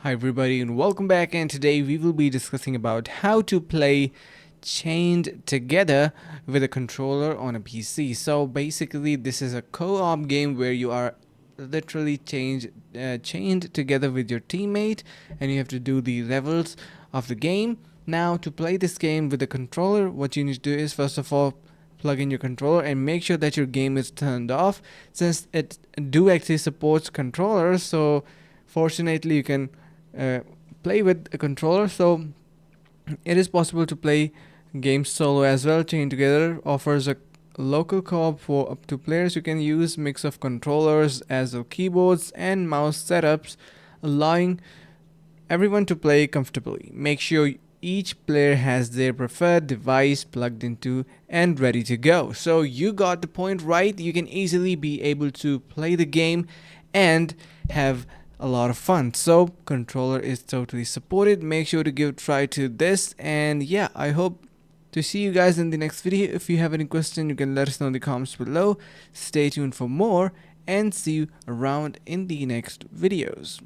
Hi everybody and welcome back, and today we will be discussing about how to play Chained Together with a controller on a PC. So basically this is a co-op game where you are literally chained together with your teammate and you have to do the levels of the game. Now to play this game with a controller, what you need to do is first of all plug in your controller and make sure that your game is turned off, since it do actually supports controllers. So fortunately you can uh, play with a controller, so it is possible to play games solo as well. Chain Together offers a local co-op for up to players. You can use mix of controllers as well keyboards and mouse setups, allowing everyone to play comfortably. Make sure each player has their preferred device plugged into and ready to go. So you got the point right. You can easily be able to play the game and have a lot of fun. So controller is totally supported. Make sure to give a try to this, and yeah, I hope to see you guys in the next video. If you have any question, you can let us know in the comments below. Stay tuned for more and see you around in the next videos.